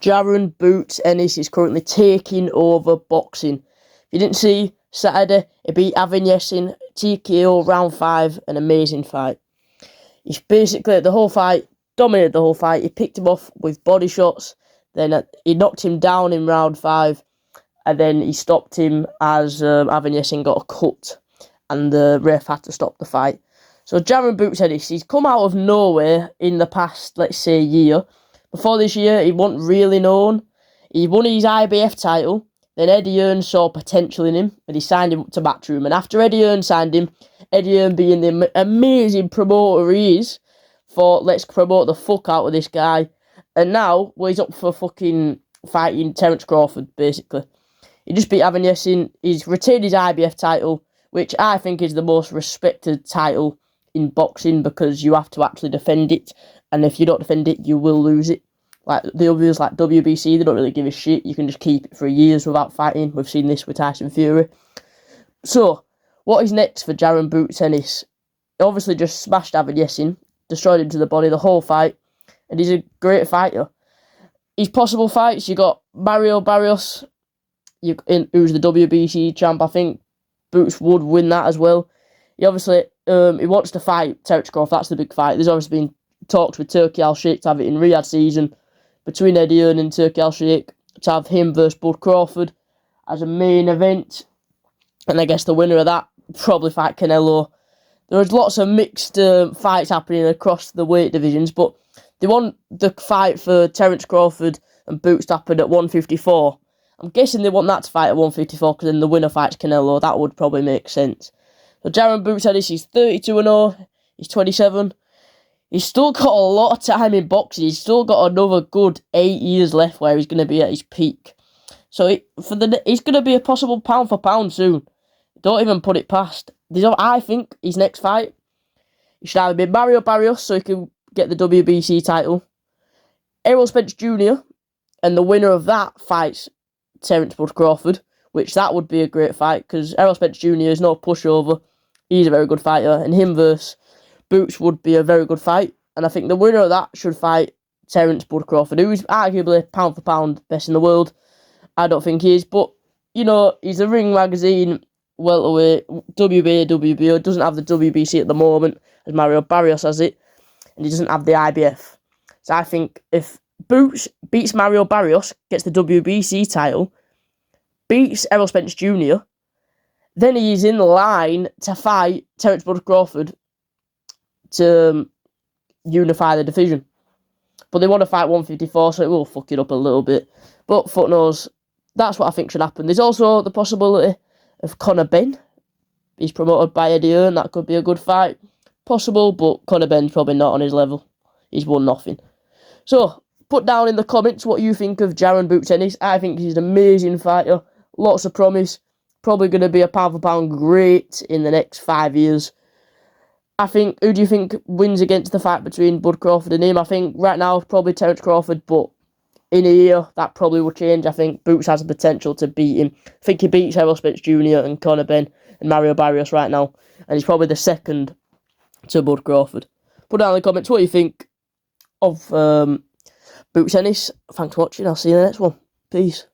Jaron Boots Ennis is currently taking over boxing. If you didn't see, Saturday, he beat Ennis in TKO round 5, an amazing fight. He's basically, the whole fight, dominated the whole fight. He picked him off with body shots, then he knocked him down in round 5, and then he stopped him as Ennis got a cut, and the ref had to stop the fight. So Jaron Boots Ennis, he's come out of nowhere in the past, let's say, year. Before this year, he wasn't really known. He won his IBF title. Then Eddie Hearn saw potential in him, and he signed him to Matchroom. And after Eddie Hearn signed him, Eddie Hearn being the amazing promoter he is, thought, let's promote the fuck out of this guy. And now, well, he's up for fucking fighting Terence Crawford, basically. He just beat Ennis in. He's retained his IBF title, which I think is the most respected title in boxing because you have to actually defend it. And if you don't defend it, you will lose it. Like the others, like WBC, they don't really give a shit. You can just keep it for years without fighting. We've seen this with Tyson Fury. So, what is next for Jaron Boots Ennis? He obviously just smashed Ennis in, destroyed him to the body the whole fight, and he's a great fighter. His possible fights, you got Mario Barrios, who's the WBC champ. I think Boots would win that as well. He obviously he wants to fight Terence Crawford. That's the big fight. There's obviously been talks with Turki Al-Sheikh to have it in Riyadh season between Eddie Hearn and Turki Al-Sheikh to have him versus Bud Crawford as a main event. And I guess the winner of that probably fight Canelo. There's lots of mixed fights happening across the weight divisions, but they want the fight for Terence Crawford and Boots to happen at 154. I'm guessing they want that to fight at 154 because then the winner fights Canelo. That would probably make sense. So Jaron Boots Ennis, he's 32-0. He's 27. He's still got a lot of time in boxing. He's still got another good 8 years left where he's going to be at his peak. So he's going to be a possible pound for pound soon. Don't even put it past. I think his next fight, he should either be Mario Barrios so he can get the WBC title, Errol Spence Jr., and the winner of that fights Terence Bud Crawford, which that would be a great fight because Errol Spence Jr. is no pushover. He's a very good fighter, and him versus Boots would be a very good fight. And I think the winner of that should fight Terence Bud Crawford, who is arguably pound for pound best in the world. I don't think he is, but you know, he's a Ring Magazine welterweight, WBA, WBO, doesn't have the WBC at the moment, as Mario Barrios has it, and he doesn't have the IBF. So I think if Boots beats Mario Barrios, gets the WBC title, beats Errol Spence Jr., then he's in line to fight Terence Bud Crawford to unify the division. But they want to fight 154, so it will fuck it up a little bit. But fuck knows. That's what I think should happen. There's also the possibility of Conor Benn. He's promoted by Eddie Hearn. That could be a good fight. Possible, but Conor Benn's probably not on his level. He's won nothing. So, put down in the comments what you think of Jaron Boots Ennis. I think he's an amazing fighter. Lots of promise. Probably going to be a pound for pound great in the next 5 years. I think, who do you think wins against the fight between Bud Crawford and him? I think right now probably Terence Crawford, but in a year that probably will change. I think Boots has the potential to beat him. I think he beats Errol Spence Jr. and Conor Benn and Mario Barrios right now, and he's probably the second to Bud Crawford. Put down in the comments what you think of Boots Ennis. Thanks for watching. I'll see you in the next one. Peace.